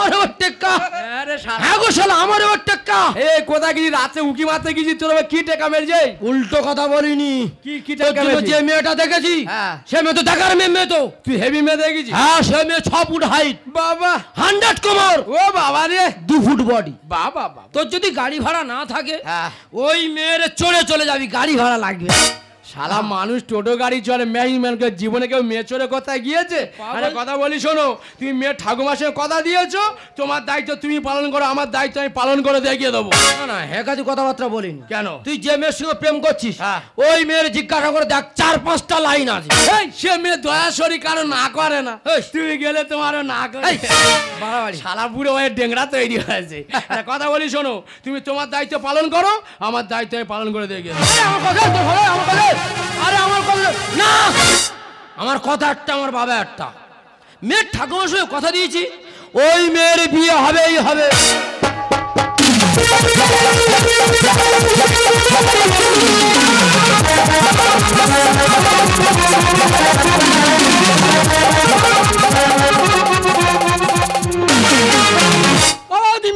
আমারও টেক্কা। আরে হ্যাঁ গো শালা আমারও টেক্কা। এই কোথা গিয়ে রাতে উকি মারতে গিয়েছি তোর কি টেকা মেরেছে? উল্টো কথা বলিনি। কি টেকা মেরেছে? যে মেয়েটা দেখেছি সে মেয়ে তো দেখার মেয়ে তো। তুই হেভি মেয়ে দেখেছিস? হ্যাঁ সে মেয়ে 6 ফুট হাইট, বাবা 100 কোমর, ও বাবা রে 2 ফুট বডি। বাবা বাবা তোর যদি গাড়ি ভাড়া না থাকে ওই মেয়ের চড়ে চলে যাবি, গাড়ি ভাড়া লাগবে। শালা মানুষ টোটো গাড়ি চলে, মেয়ে জীবনে কেউ মেয়ে চড়ে কোথায় গিয়েছে? আরে কথা বলি শোনো, তুমি মেয়ে ঠাকুমার সঙ্গে কথা দিয়েছো, তোমার দায়িত্ব তুমি পালন করো, আমার দায়িত্ব আমি পালন করে দেখিয়ে দেবো। না না হেকাতি কথাবার্তা বলিনি। কেন? তুই যে মেয়ের সঙ্গে প্রেম করছিস ওই মেয়ের জিজ্ঞাসা করে দেখ 4-5টা লাইন আছে। সে মেয়ে দয়াশরী কারো না করে না, তুমি গেলে তোমারও না করে। শালা বুড়ো হয়ে ডেংরা তৈরি হয়েছে। কথা বলি শোনো, তুমি তোমার দায়িত্ব পালন করো, আমার দায়িত্ব আমি পালন করে দেখিয়ে দেবো। আরে আমার কথা না, আমার কথা একটা, আমার বাবা একটা। মেয়ের ঠাকুমার সঙ্গে কথা দিয়েছি ওই মেয়ের বিয়ে হবেই হবে।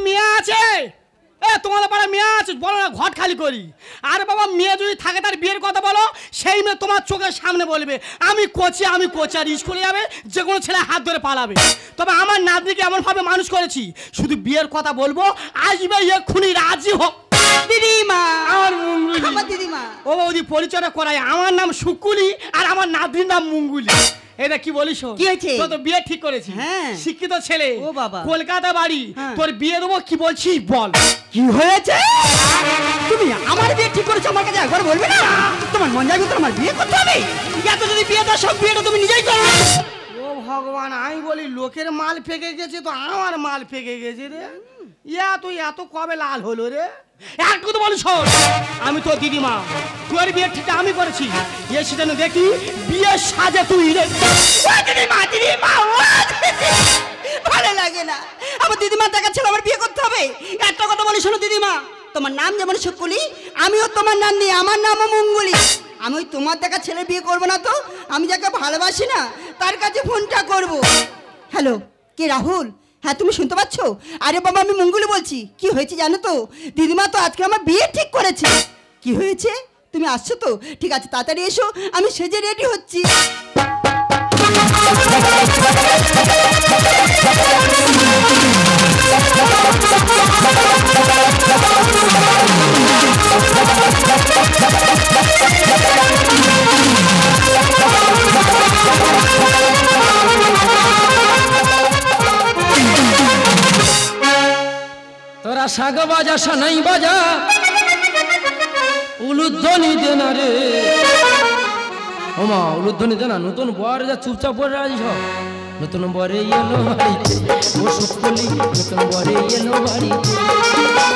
মেয়ে আছে তোমাদের পাড়া মেয়ে আছে, বলো না ঘট খালি করি। আরে বাবা মেয়ে যদি থাকে তার বিয়ের কথা বলো, সেই মেয়ে তোমার চোখের সামনে বলবে আমি কোচি আর স্কুলে যাবে, যে কোনো ছেলে হাত ধরে পালাবে। তবে আমার নাতনিকে এমনভাবে মানুষ করেছি, শুধু বিয়ের কথা বলবো আসবে এক্ষুনি রাজি হোক। দিদিমা আমার মুঙ্গুলি, আমার দিদিমা। ও বৌদি পরিচয় করাই, আমার নাম শুকুলি আর আমার নাতনির নাম মুঙ্গুলি। এটা কি বলিস? কি হয়েছে? তো বিয়ে ঠিক করেছি, শিক্ষিত ছেলে, ও বাবা কলকাতা বাড়ি, তোর বিয়ে দেবো। কি বলছিস বল? কি হয়েছে? তুমি আমার বিয়ে ঠিক করেছো, আমার কাছে একবার বলবে না? তোমার মন যাবে তো আমার বিয়ে করতে হবে? এত যদি বিয়ে দাও সব বিয়েটা তুমি নিজেই করো। ও ভগবান, আমি বলি লোকের মাল ফেঁকে গেছে তো আমার মাল ফেঁকে গেছে রে। এত কবে লাল হলো রে? এক কথা বলি শোন, আমি তোর দিদিমা, তোর বিয়ে ঠিক আমি করেছি। এ সেটা দেখি বিয়ে সাজে তুই রে। দিদিমা ভালো লাগে না, আমার দিদিমা দেখাচ্ছিল আমার বিয়ে করতে হবে। একটা কথা বলি শোনো দিদিমা, তোমার নাম যেমন শুকুলি, আমিও তোমার নাম নিয়ে আমার নামও মঙ্গলি। আমি ওই তোমার দেখা ছেলে বিয়ে করবো না তো, আমি যাকে ভালোবাসি না তার কাছে ফোনটা করব। হ্যালো, কে রাহুল? হ্যাঁ তুমি শুনতে পাচ্ছ? আরে বাবা আমি মঙ্গলি বলছি। কি হয়েছে জানো তো? দিদিমা তো আজকে আমার বিয়ে ঠিক করেছে। কি হয়েছে? তুমি আসছো তো? ঠিক আছে তাড়াতাড়ি এসো, আমি সেজে রেডি হচ্ছি। তোরা শাগ বাজা সানাই বাজা উলুধ্বনি দে না রে। ওমা উলুধ্বনি দে না, নতুন বর যা চুপচাপ পড়ে আছিস। নতুন বরে এলো বাড়িতে ও শুকুলি, নতুন বরে এলো বাড়িতে।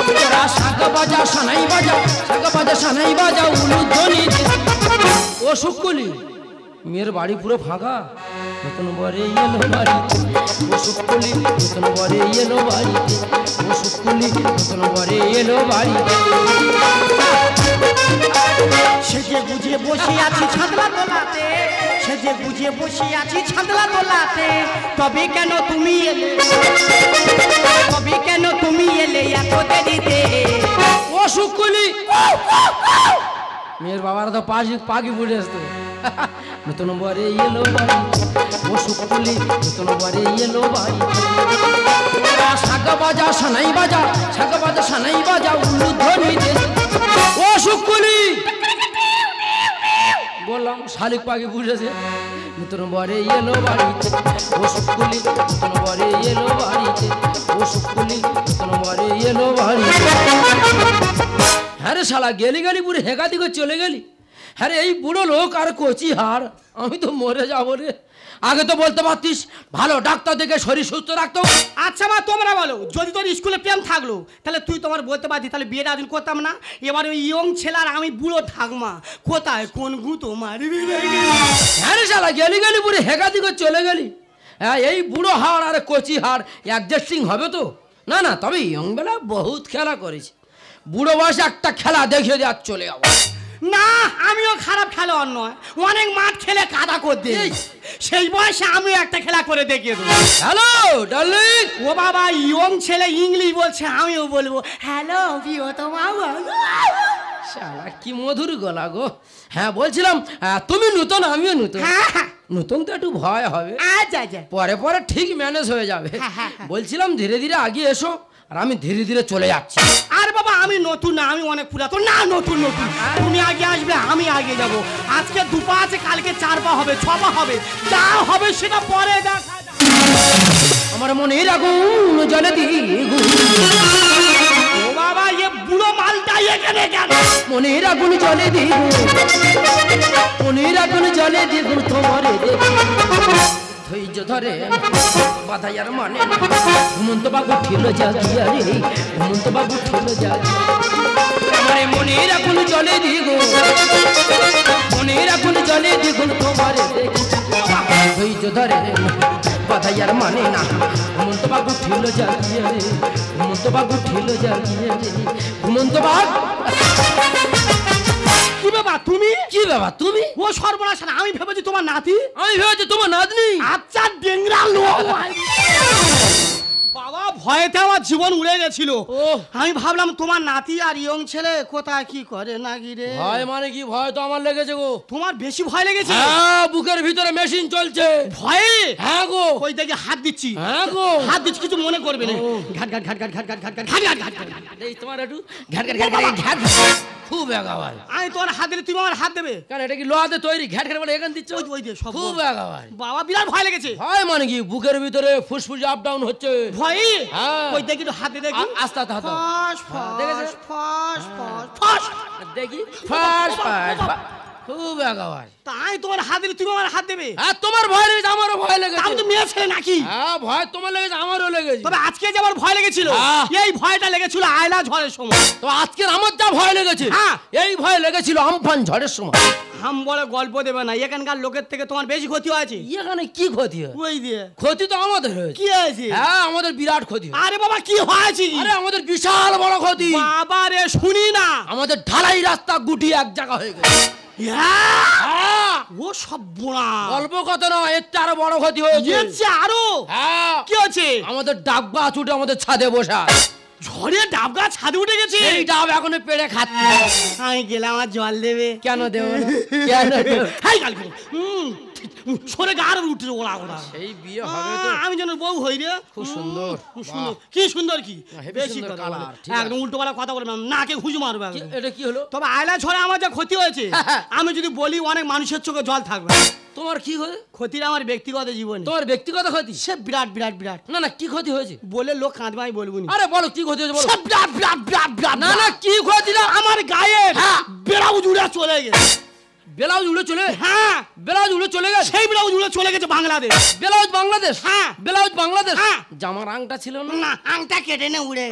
তোরা শাগ বাজা সানাই বাজা, শাগ বাজা সানাই বাজা উলুধ্বনি দে ও শুকুলি। মেয়ের বাড়ি পুরো ফাঁকা, নতুন বরে এলো বাড়িতে ও শুকুলি, নতুন বরে এলো বাড়িতে ও শুকুলি, নতুন বরে এলো বাড়িতে। সেজে বুঝে বসে আছি ছাদলা তোলাতে, সেজে বুঝে বসে আছি ছাদলা তোলাতে। তবে কেন তুমি এলে, তবে কেন তুমি এলে এত দেরিতে? ও শুকুলি, মেয়ের বাবার তো পাখি ফুটে আসতো। নতুন বরে এলো বাড়িতে ও শুকুলি, নতুন বরে এলো বাড়িতে। শাক বাজা সানাই বাজা, শাক বাজা সানাই বাজা উলুধ্বনি দে ও শুকুলি। বললাম শালিক পাখি ফুটেছে। নতুন বরে এলো বাড়িতে ও শুকুলি, নতুন বরে এলো বাড়িতে ও শুকুলি, নতুন বরে এলো বাড়িতে। হ্যাঁ রে শালা গেলি গেলি পুরো হেকাতি করে চলে গেলি। হ্যাঁ রে এই বুড়ো লোক আর কচি হাড়, আমি তো মরে যাবো রে। আগে তো বলতে পারতিস, ভালো ডাক্তার দেখে শরীর সুস্থ রাখতো। আচ্ছা মা তোমরা বলো, যদি তোর স্কুলে প্রেম থাকলো তাহলে তুই তোমার বলতে পারতি, তাহলে বিয়েটা আদিন করতাম না। এবার ওই ইয়ং ছেলে আর আমি বুড়ো ঠাকমা, কোথায় কোন গুঁতো মারবি? হ্যাঁ রে শালা গেলি গেলি পুরো হেকাতি করে চলে গেলি। হ্যাঁ এই বুড়ো হাড় আর কচি হাড় অ্যাডজাস্টিং হবে তো? না না, তবে ইয়ং বেলা বহুত খেলা করেছি, বুড়ো বয়সে একটা খেলা দেখিয়ে দিয়ে আর চলে যাবো। না আমিও খারাপ খেলোয়াড় নয়, অনেক মাঠ খেলে কাদা করতে সেই বয়সে আমিও একটা খেলা করে দেখিয়ে দেবো। Hello darling. ও বাবা ইয়ং ছেলে ইংলিশ বলছে, আমিও বলবো হ্যালো প্রিয়তমা। শালা কি মধুর গলা গো। হ্যাঁ বলছিলাম তুমি নতুন আমিও নতুন। হ্যাঁ নতুন তো একটু ভয় হবে, আচ্ছা আচ্ছা পরে পরে ঠিক ম্যানেজ হয়ে যাবে। বলছিলাম ধীরে ধীরে আগিয়ে এসো, আর আমি ধীরে ধীরে চলে যাচ্ছি। আর বাবা আমি নতুন না, আমি অনেক পুরাতন। না নতুন নতুন, তুমি আগে আসবে আমি আগে যাব। আজকে 2 পা আছে, কালকে 4 পা হবে, 6 পা হবে, যা হবে সেটা পরে দেখা যাবে। আমার মনে আগুন জ্বলে দ্বিগুণ। ও বাবা এ বুড়ো মালটা এখানে কেন? মনের আগুন জ্বলে দ্বিগুণ, মনের আগুন জ্বলে দ্বিগুণ তোমারে দেখি। ধৈর্য ধরে বাধাই আর মানে হেমন্ত বাবু ঠেলো জাগিয়া রে, হেমন্ত বাবু ঠেলো জাগিয়া। আমার মনের আগুন জ্বলে দ্বিগুণ, মনের আগুন জ্বলে দ্বিগুণ তোমারে দেখি। ধৈর্য ধরে বাধাই আর মানে না, হেমন্ত বাবু ঠেলো জাগিয়া রে, হেমন্ত বাবু ঠেলো জাগিয়া রে, হেমন্ত বাবু। কি বাবা তুমি? কি বাবা তুমি? ও সর্বনাশ, আমি ভেবেছি তোমার নাতি। আমি ভেবেছি তোমার নাতনি। আচ্ছা ডেংরা লোক। বাবা ভয়েতে আমার জীবন উড়ে গেছিল। আমি ভাবলাম তোমার নাতি আর ইয়ং ছেলে কোথায় কি করে না গিরে। ভয় মানে কি? ভয় তো আমার লেগেছে গো। তোমার বেশি ভয় লেগেছে? হ্যাঁ, বুকের ভিতরে মেশিন চলছে ভয়ে। হ্যাঁ গো। ওই দেখে হাত দিচ্ছি। হ্যাঁ গো, হাত দিচ্ছি, কিছু মনে করবে না। ঘাট ঘাট ঘাট ঘাট ঘাট ঘাট ঘাট ঘাট ঘাট ঘাট ঘাট ঘাট। এই তোমার একটু ঘ্যাট ঘ্যাট ঘ্যাট ঘ্যাট খুব এগাবাই। আমি তোমার হাত দিলে তুমি আমার হাত দেবে কেন? এটা কি লোহাতে তৈরি? ঘ্যাট ঘ্যাট বলে এখান দিচ্ছ? ওই ওই দিয়ে সব খুব এগাবাই। বাবা বিরাট ভয় লেগেছে। ভয় মানে কি? বুকের ভিতরে ফুসফুস আপ ডাউন হচ্ছে। ভয়? হ্যাঁ। ওই দেখি একটু হাতে দেখি। আস্তে আস্তে হাত দাও। ফস দেখেছো? ফস ফস ফস ফস। দেখি ফাস ফাস খুব এগাবাই। তাই তোমার হাত দিলে তুমি আমার হাত দেবে? হ্যাঁ, তোমার ভয় লেগেছে, আমারও ভয় লেগেছে। আমি তো মেয়ে ছেলে নাকি? হ্যাঁ, ভয় তোমার লেগেছে, আমারও লেগেছে। তবে আজকে যে আমার ভয় লেগেছিল, এই ভয়টা লেগেছিল আয়লা ঝড়ের সময়। তো আজকের আমার যা ভয় লেগেছে, হ্যাঁ, এই ভয় লেগেছিল আমফান ঝড়ের সময়। হাম বলে গল্প দেবে না, এখানকার লোকের থেকে তোমার বেশি ক্ষতি হয়েছে। এখানে কি ক্ষতি হয়? ওই দিয়ে ক্ষতি তো আমাদের হয়েছে। কি হয়েছে? হ্যাঁ, আমাদের বিরাট ক্ষতি হয়েছে। আরে বাবা কি হয়েছে? আরে আমাদের বিশাল বড় ক্ষতি। বাবা রে শুনি না। আমাদের ঢালাই রাস্তা গুটি এক জায়গা হয়ে গেছে। হ্যাঁ, ও সব বোনা অল্প কথা নয়, এর চেয়ে আরো বড় ক্ষতি হয়েছে। আরো হ্যাঁ, কি হয়েছে? আমাদের ডাব গাছ উঠে আমাদের ছাদে বসা। ঝড়ে ডাব গাছ ছাদে উঠে গেছে। এই ডাব এখনো পেড়ে খাচ্ছে। আমি গেলাম আর জল দেবে। কেন দেব না? কেন দেব? হাই কালকে সরে গার উঠে ওরা ওরা। এই বিয়ে হবে তো। আমি যেন বউ হই রে। খুব সুন্দর। সুন্দর কি সুন্দর কি হেবি বেশি সুন্দর কথা কালার, বলে। ঠিক আছে। একদম উল্টো পাল্টা কথা বলবে না, নাকে ঘুষি মারবে একদম। এটা কি হলো? তবে আয়লা ঝড়ে আমার যা ক্ষতি হয়েছে, আমি যদি বলি অনেক মানুষের চোখে জল থাকবে। তোমার কি হয়েছে? ক্ষতিটা আমার ব্যক্তিগত জীবনে। তোমার ব্যক্তিগত ক্ষতি? সে বিরাট বিরাট বিরাট। না না, কি ক্ষতি হয়েছে? বলে লোক কাঁদবে, আমি বলবো না। আরে বলো কি ক্ষতি হয়েছে বলো। সে বিরাট বিরাট বিরাট বিরাট। না না, কি ক্ষতি? না আমার গায়ে ব্লাউজ উড়ে চলে গেছে। ব্লাউজ উড়ে চলে? হ্যাঁ, ব্লাউজ উড়ে চলে গেছে। সেই ব্লাউজ উড়ে চলে গেছে বাংলাদেশ। ব্লাউজ বাংলাদেশ? হ্যাঁ, ব্লাউজ বাংলাদেশ। হ্যাঁ। জামার আংটা ছিল না? না, আংটা কেটে নে উড়ে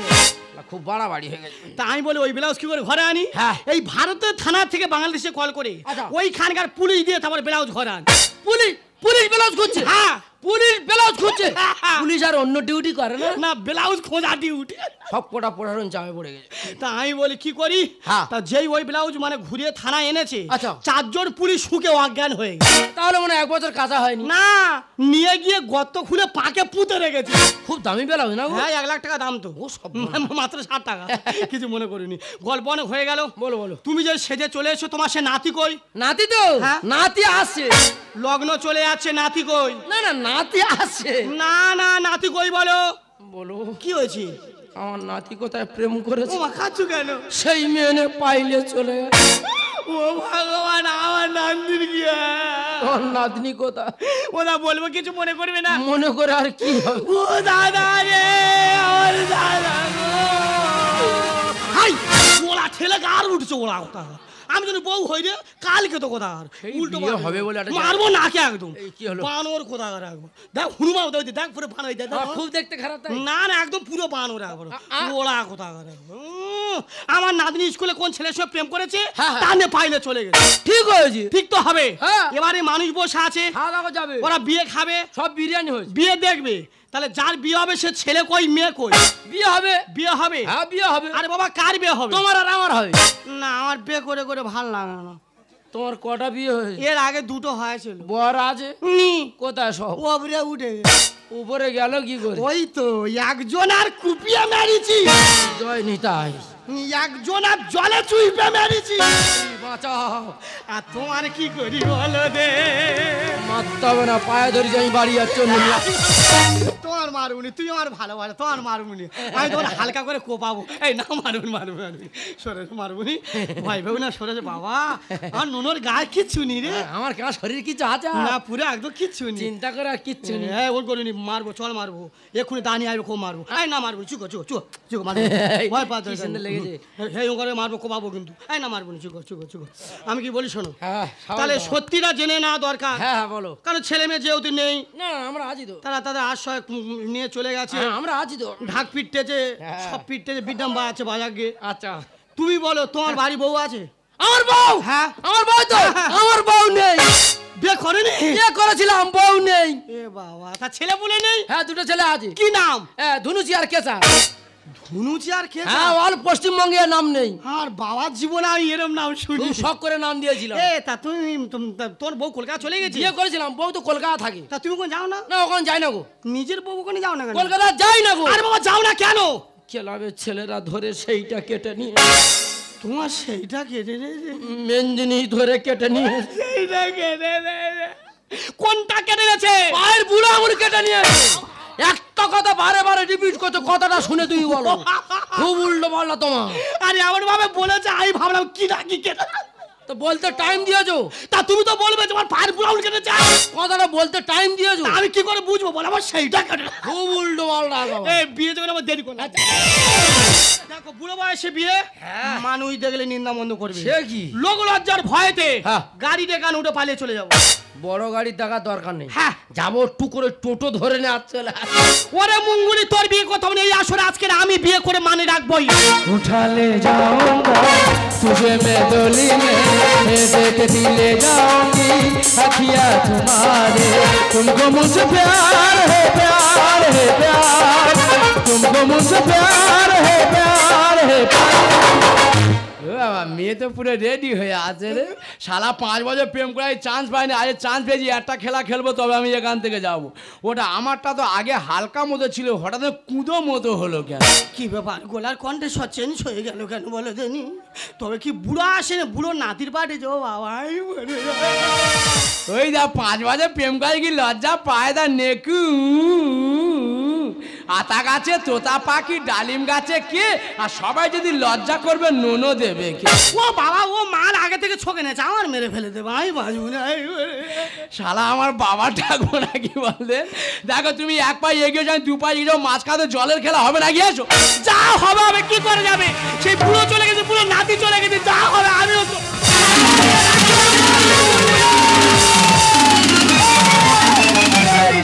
খুব বাড়াবাড়ি হয়ে গেছে। তা আমি বলি ওই ব্লাউজ কি করে ঘরে আনি? হ্যাঁ। এই ভারতের থানা থেকে বাংলাদেশে কল করে আচ্ছা। ওইখানকার পুলিশ দিয়ে তারপর ব্লাউজ ঘরে আন। পুলিশ? পুলিশ ব্লাউজ খুঁজছে? হ্যাঁ, পুলিশ ব্লাউজ খুঁজছে? পুলিশ আর অন্য ডিউটি করে না? না, ব্লাউজ খোঁজা ডিউটি। সব কোটা প্রশাসন চাপে পড়ে গেছে। তা আমি বলি কি করি? হ্যাঁ। তা যেই ওই ব্লাউজ মানে ঘুরিয়ে থানায় এনেছে, আচ্ছা। 4 জন পুলিশ শুকে অজ্ঞান হয়ে গেছে। তাহলে মনে হয় 1 বছর কাঁচা হয়নি। না, নিয়ে গিয়ে গর্ত খুলে পাকে পুঁতে রেখেছে। খুব দামি ব্লাউজ না? হ্যাঁ, 1 লাখ টাকা দাম তো। ও সব মাত্র 60 টাকা। কিছু মনে করিনি, গল্প অনেক হয়ে গেল। বলো বলো। তুমি যে সেজে চলে এসো, তোমার সে নাতি কই? নাতি তো? হ্যাঁ। নাতি আসছে। লগ্ন চলে যাচ্ছে, নাতি কই? না না, নাতি আসছে। না না, নাতি কই বলো। বলো কি হয়েছে? আমার নাতি কোথায় প্রেম করেছে, ও খাচ্ছু কেন? সেই মেয়ে পাইলে চলে গেছে। ও ভগবান, আমার নান্দির কি? আমার নাতনি কোথায়? ওরা বলবো, কিছু মনে করবে না। মনে করে আর কি হবে? ও দাদা রে, আমার দাদা গো। হাই, ওরা ঠেলে গার উঠছে ওরা কথা। আমি যদি বউ হই রে, কালকে তো কথা আর উল্টো বিয়ে হবে বলে একটা মারবো নাকে একদম। এই কি হলো? বানর কোথা রাখবো? দেখ হুনুমা দেখ, দেখ পুরো বান হয়ে যায়। খুব দেখতে খারাপ তাই? না না, একদম পুরো বানর রাখবো। ওরা কোথা রাখবো? আমার নাতনি স্কুলে কোন ছেলের সঙ্গে প্রেম করেছে, টানে পাইলে চলে গেছে। ঠিক হয়েছে? ঠিক তো হবে। হ্যাঁ। এবারে মানুষ বসে আছে, খাওয়া দাওয়া যাবে, ওরা বিয়ে খাবে, সব বিরিয়ানি হয়েছে। বিয়ে দেখবে, তাহলে যার বিয়ে হবে সে ছেলে কই মেয়ে কই? বিয়ে হবে। বিয়ে হবে? হ্যাঁ বিয়ে হবে। আরে বাবা কার বিয়ে হবে? তোমার আর আমার হবে। না আমার বিয়ে করে করে ভাল লাগে না। তোমার কটা বিয়ে হয়েছে? এর আগে দুটো হয়েছিল। বর আছে? কোথায় সব? ওপরে উঠে উপরে গেল কি করে? ওই তো একজন আর কুপিয়ে মেরেছি। জয় নিতাই। একজন আর জলে চুইপে মেরেছি। বাঁচাও। আর তোমার কি করি বলো দে? মারতে হবে না, পায়ে ধরে যাই বাড়ি যাচ্ছ। তোমার মারুনি, তুই আমার ভালোবাসা, তোমার মারুনি। আমি তোমার হালকা করে কোপাবো। এই না মারুনি সরে মারুনি। ভাই ভাই না সরে বাবা, আর নুনোর গায়ে কিচ্ছু নি রে। আমার কেন শরীর কিছু আছে না পুরো একদম কিচ্ছু নি। চিন্তা করে আর কিচ্ছু নেই। হ্যাঁ ওর করিনি, মারবো চল মারবো এক্ষুনি দাঁড়িয়ে আসবো, খুব মারবো। এই না মারবো, চুকো চুকো চুকো চুকো মারবো। ভয় পাতে লেগেছে। হ্যাঁ ও করে মারবো, কোপাবো কিন্তু। এই না মারবো না, চুকো চুকো চুকো। আমি কি বলি শোনো, হ্যাঁ তাহলে সত্যিটা জেনে না দরকার। হ্যাঁ হ্যাঁ বলো। কারণ ছেলে মেয়ে যেহেতু নেই, না আমরা আছি তো। তারা তাদের আশ্রয় নিয়ে চলে গেছে। আমরা আছি তো। ঢাক পিটতেছে, সব পিটতেছে, বিডাম বাজাচ্ছে বাজাকে। আচ্ছা তুমি বলো তোমার বাড়ি বউ আছে? আমার বউ? হ্যাঁ আমার বউ তো। আমার বউ নেই। বিয়ে করেনি? বিয়ে করেছিলাম, বউ নেই। এ বাবা, তা ছেলে বলে নেই? হ্যাঁ দুটো ছেলে আছে। কি নাম? ধনুচি আর কেসা। ধনুচি আর কে? হ্যাঁ অল পশ্চিমবঙ্গের নাম নেই। আর বাবার জীবনে আমি এরম নাম শুনি। খুব শখ করে নাম দিয়েছিলাম। এ তা তুমি তোর বউ কলকাতা চলে গেছে? বিয়ে করেছিলাম, বউ তো কলকাতা থাকে। তা তুমি কোন যাও না? না ওখানে যাই না গো। নিজের বউ ওখানে যাও না কেন? কলকাতা যাই না গো। আরে বাবা যাও না কেন? ক্লাবের ছেলেরা ধরে সেইটা কেটে নিয়ে। তোমার সেইটা কেটে রে? মেন জিনিস ধরে কেটে নিয়ে। সেইটা কেটে রে? কোনটা কেটে গেছে? পায়ের বুড়ো আঙুল কেটে নিয়ে। একটা কথা বারে বারে রিপিট করছো, কথাটা শুনে তুই বলো। খুব উল্টো পাল্টা তোমার। আরে এমন ভাবে বলেছে আমি ভাবলাম কি না কি কেটে। তো বলতে টাইম দিয়েছো? তা তুমি তো বলবে তোমার পায়ের বুড়ো আঙুল কেটেছে। কথাটা বলতে টাইম দিয়েছো? আমি কি করে বুঝবো বল? আমার সেইটা কেটে। খুব উল্টো পাল্টা। এই বিয়ে যখন আমার দেরি করো। দেখো বুড়ো বয়সে বিয়ে, মানুষ দেখলে নিন্দা বন্ধ করবে। সে কি? লোক লজ্জার ভয়েতে হ্যাঁ। গাড়ি ডেকান উঠে পালিয়ে চলে যাবো। বড় গাড়ি দেখার দরকার নেই। হ্যাঁ যাবো একটু করে টোটো ধরে নিয়ে চলে। ওরে মুঙ্গুলি তোর বিয়ে কথা বলে এই আসরে আজকে আমি বিয়ে করে মানে রাখবই। उठाले जाऊंगा तुझे मैं डोली में, देखती ले जाऊंगी अखियां तुम्हारे। तुमको मुझसे प्यार है प्यार है प्यार, तुमको मुझसे प्यार है प्यार है प्यार। মেয়ে তো পুরো রেডি হয়ে আছে রে। শালা 5 বছর প্রেম করার চান্স পাইনি, আজ চান্স পেয়েছি। একটা খেলা খেলবো তবে আমি এখান থেকে যাবো। ওটা আমারটা তো আগে হালকা মতো ছিল, হঠাৎ কুঁদো মতো হলো কেন? কি ব্যাপার গলার কণ্ঠে চেঞ্জ হয়ে গেল কেন বলে দেনি? তবে কি বুড়ো আসে না, বুড়ো নাতির বাড়ি যাও বাবা। ওই দা 5 বছর প্রেম করে কি লজ্জা পায় দা নেকু। আতা গাছে তোতা পাখি, ডালিম গাছে কে, আর সবাই যদি লজ্জা করবে নোনো দেবে কে? ও বাবা ও মাল আগে থেকে ছকে নেছে, আমার মেরে ফেলে দেবে। আমি বাজবো না। শালা আমার বাবা ডাকবো নাকি বললে? দেখো তুমি এক পায়ে এগিয়ে যাও, 2 পায়ে এগিয়ে মাঝখানে জলের খেলা হবে না, গিয়ে এসো। যা হবে হবে, কি করে যাবে? সেই বুড়ো চলে গেছে, বুড়ো নাতি চলে গেছে, যা হবে আমিও তো।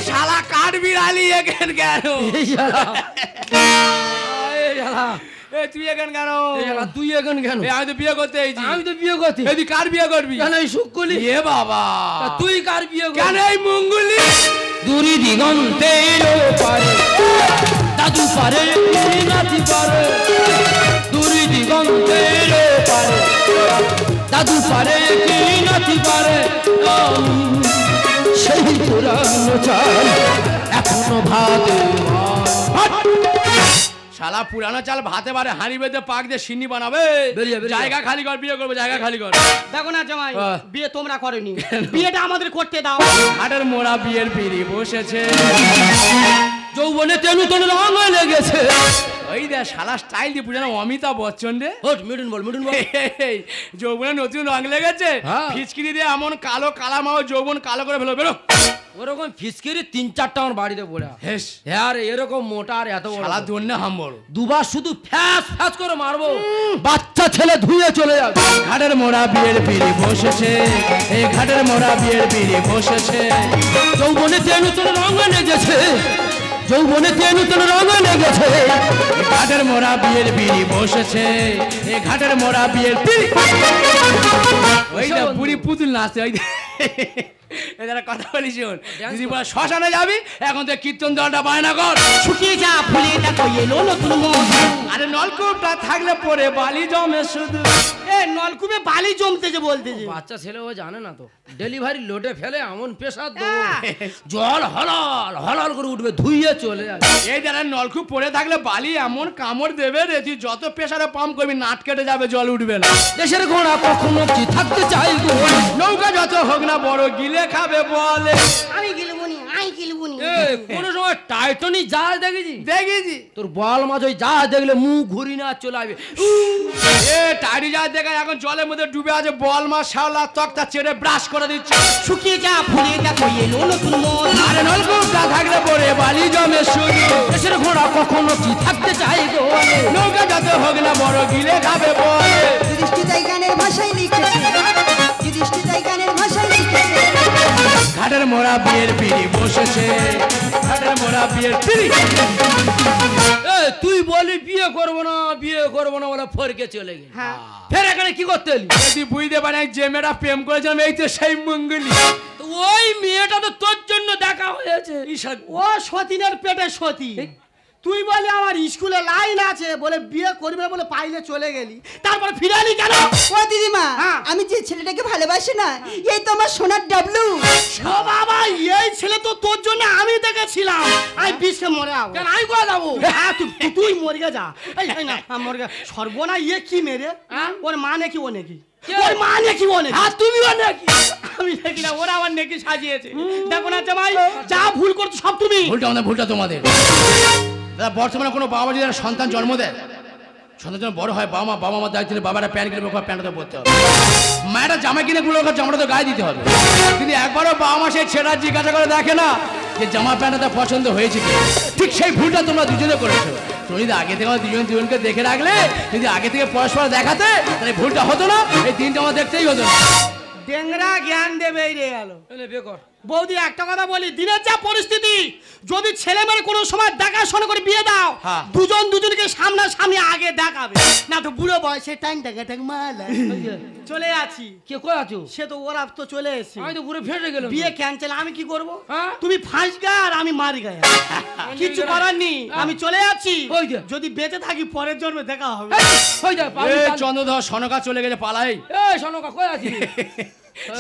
শালা কাঠ বিড়ালি এখান কেন? তুই এখান কেন? তুই এখান কেন? আমি তো বিয়ে করতে এসেছি। আমি তো বিয়ে করতে। তুই কার বিয়ে করবি? কেন এই শুক্কলি? এ বাবা তুই কার বিয়ে করবি? কেন এই মঙ্গলি? দূরি দিগন্তে পারে দাদু পারে নাতি পারে, দূরি দিগন্তে পারে দাদু পারে কি নাতি পারে। সেই পুরানো চাল এখনো ভাতে। শালা পুরানো চাল ভাতে বারে হাঁড়ি বেঁধে পাক দিয়ে সিন্নি বানাবে। জায়গা খালি কর, বিয়ে করবো, জায়গা খালি কর। দেখো না জামাই, বিয়ে তোমরা করনি, বিয়েটা আমাদের করতে দাও। হাটের মোড়া বিয়ের পিড়ি বসেছে, যৌবনে তেনু তেনু রং লেগেছে। ওই দে শালা স্টাইল দিয়ে পুজো না অমিতাভ বচ্চন রে। মিঠুন বল, মিঠুন বল। যৌবনে নতুন রং লেগেছে, ফিচকিরি দিয়ে এমন কালো কালামাও যৌবন কালো করে ফেলো। বেরো ওরকম ফিচকিরি 3-4টা আমার বাড়িতে পড়ে। হ্যাঁ এরকম মোটা আর এত বড় শালা দন্নে হাম্বড়। দুবার শুধু ফ্যাস ফ্যাস করে মারবো, বাচ্চা ছেলে ধুয়ে চলে যাবে। ঘাটের মোড়া বিয়ের পিড়ি বসেছে, এই ঘাটের মোড়া বিয়ের পিড়ি বসেছে। যৌবনে তেনু তেনু রং লেগেছে, যৌবনে তেনু তেনু রং লেগেছে। ঘাটের মোড়া বিয়ের পিড়ি বসেছে, এই ঘাটের মোড়া বিয়ের পিড়ি। ওই না বুড়ি পুতুল নাচে। ওই এদের কথা বলি শোন, যদি বলে শ্মশানে যাবি, এখন তো কীর্তন দলটা বায়না কর। শুকিয়ে যা ফুলে দেখো এলো নতুন মধু। আরে নলকূপটা থাকলে পরে বালি জমে শুধু। এ নলকূপে বালি জমতেছে বলতেছে। বাচ্চা ছেলে ও জানে না তো, ডেলিভারি লোটে ফেলে এমন প্রেসার দেবো জল হলাল হলাল করে উঠবে, ধুইয়ে চলে যাবে। এই যারা নলকূপ পড়ে থাকলে বালি এমন কামড় দেবে রে, তুই যত প্রেসারে পাম্প করবি নাট কেটে যাবে, জল উঠবে না। দেশের ঘোড়া কখনো কি থাকতে চাই গো, নৌকা যত হোক না বড় গিলে খাবে বলে। আমি গিলবনি, আমি গিলবনি। কোনো সময় টাইটানিক জাহাজ দেখেছি? দেখেছি। তোর বল মাছ ওই জাহাজ দেখলে মুখ ঘুরি না চলে আসবে। এ টাইরি জাহাজ দেখা এখন জলের মধ্যে ডুবে আছে, বল মাছ শাওলা তক্তা চেড়ে ব্রাশ করে দিচ্ছে। শুকিয়ে যা ফুলে দেখো এলো নতুন মধু। আরে নলকূপটা থাকলে পরে বালি জমে শুধু। দেশের ঘোড়া কখনো কি থাকতে চাই গো, নৌকা যত হোক না বড় গিলে খাবে বলে। যুধিষ্ঠির গানের ভাষায় লিখেছে, যুধিষ্ঠির গানের ভাষায় লিখেছে। ঘাটের মোড়া বিয়ের পিড়ি বসেছে, ঘাটের মোড়া বিয়ের পিড়ি। তুই বলি বিয়ে করবো না বিয়ে করবো না বলে ফরকে চলে গেলি, ফের এখানে কি করতে এলি? যদি বুঝতে পারে যে মেয়েটা প্রেম করেছিলাম এই তো সেই মঙ্গলি। তো ওই মেয়েটা তো তোর জন্য দেখা হয়েছে। ও সতীনের পেটে সতী। তুই বলে আমার স্কুলে লাইন আছে বলে বিয়ে করবে বলে পাইলে চলে গেলি, তারপর ফিরে এলি কেন? ও দিদিমা, হ্যাঁ। আমি যে ছেলেটাকে ভালোবাসি না, এই তো আমার সোনার ডাবলু। ও বাবা, এই ছেলে তো তোর জন্য আমি দেখেছিলাম। আমি বিষে মরে যাবো। কেন আমি কোথা যাবো? হ্যাঁ, তুই মরে যা। এই না মরে গা সর্বনা। ইয়ে কি মেরে? ওর মা নাকি ও নাকি? ওর মা নাকি ও নাকি? আর তুমি নাকি? আমি দেখি না, ওরা আমার নাকি সাজিয়েছে। দেখো না জামাই, যা ভুল করছো সব তুমি। ভুলটা তোমাদের। দাদা বর্তমানে কোনো বাবা যদি সন্তান জন্ম দেয়, সন্তান যখন বড় হয়, বাবা মার দায়িত্ব নিয়ে বাবারা প্যান্ট কিনে প্যান্টটা পরতে হবে, মায়েরা জামা কিনে গুলো জামাটা তো গায়ে দিতে হবে। কিন্তু একবারও বাবা মা সেই ছেলেরা জিজ্ঞাসা করে দেখে না যে জামা প্যান্টটা পছন্দ হয়েছে কি। ঠিক সেই ভুলটা তোমরা দুজনে করেছো। তুমি যদি আগে থেকে দুজনকে দেখে রাখলে, যদি আগে থেকে পরস্পর দেখাতে, তাহলে ভুলটা হতো না, এই দিনটা আমার দেখতেই হতো না। ডেংরা জ্ঞান দেবে রে গেল। বেকর বৌদি, একটা কথা বলি, দিনের যা পরিস্থিতি, যদি ছেলে মেয়ে কোনো সময় দেখাশোনা করে বিয়ে দাও, দুজন দুজনকে সামনাসামনি আগে দেখাবে, না তো বুড়ো বয়সে টাইম টাকা মাল চলে আছি। কে কই আছো? সে তো ওরা তো চলে এসেছে। আমি তো পুরো ফেটে গেলাম। বিয়ে ক্যান্সেল, আমি কি করব? হ্যাঁ? তুমি ফাঁস গা আর আমি মারি গায়ে, কিছু করার নেই। আমি চলে যাচ্ছি, যদি বেঁচে থাকি পরের জন্মে দেখা হবে। চন্দ্রধর সনকা চলে গেছে পালাই। এই সনকা কই আছিস?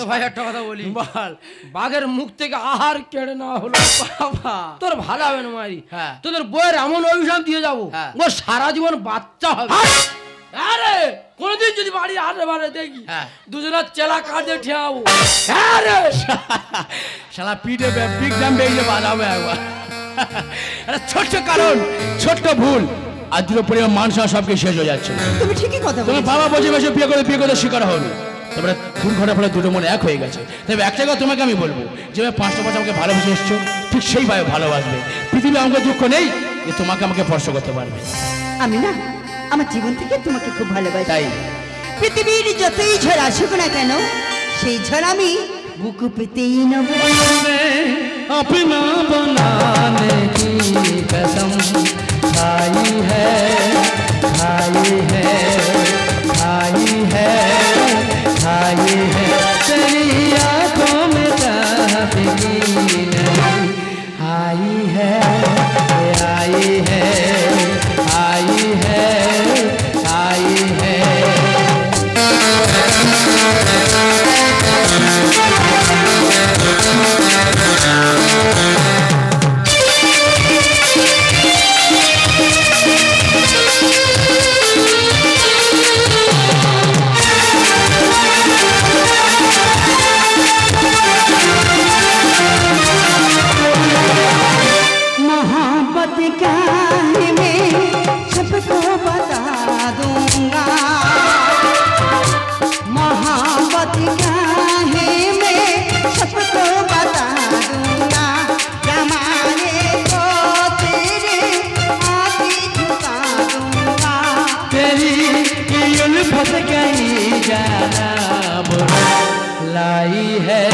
ভাই একটা কথা বলি, বল। বাঘের মুখ থেকে আহার কেড়ে নেওয়া হলো বাবা, তোর ভালো হবে না মারি। হ্যাঁ। তোদের বইয়ের এমন অভিশাপ দিয়ে যাবো, ও সারা জীবন বাচ্চা হবে। আরে কোনদিন যদি বাড়ি আরে বারে দেখি, দুজনের চেলা কাঁধে ঠেয়াবো। আরে শালা পিঠে বিগ ড্যাম বেরিয়ে বাজাবে একবার। একটা ছোট্ট কারণ, ছোট্ট ভুল, আর দুটো পরিবার মানুষ সবকে শেষ হয়ে যাচ্ছে। তুমি ঠিকই কথা তোমার বলছো। বাবা বসে বসে বিয়ে করে শিকার হলো, তারপরে দুর্ঘটনার ফলে দুটো মনে এক হয়ে গেছে। তবে একটা কথা তোমাকে আমি বলবো, যেভাবে 5টা বছর আমাকে ভালোবেসে এসছো, ঠিক সেইভাবে ভালোবাসবে। পৃথিবী আমাকে দুঃখ নেই যে তোমাকে আমাকে স্পর্শ করতে পারবে। আমি না আমার জীবন থেকে তোমাকে খুব ভালোবাসি। তাই পৃথিবীর যতই ঝড় আসুক না কেন, সেই ঝড় আমি বুকু পেতেই নেব। अपना बनाने की कसम खाई है, खाई है, खाई है, खाई है, तेरी आंखों में चाहत की नहीं आई है, आई है, आई है, आई है। मोहब्बत का है मैं सबको बता दूंगा, मोहब्बत का है मैं सबको बता दूंगा, जमाने को तेरे आगे झुका दूंगा। तेरी उल्फत कहीं जाना लाई है।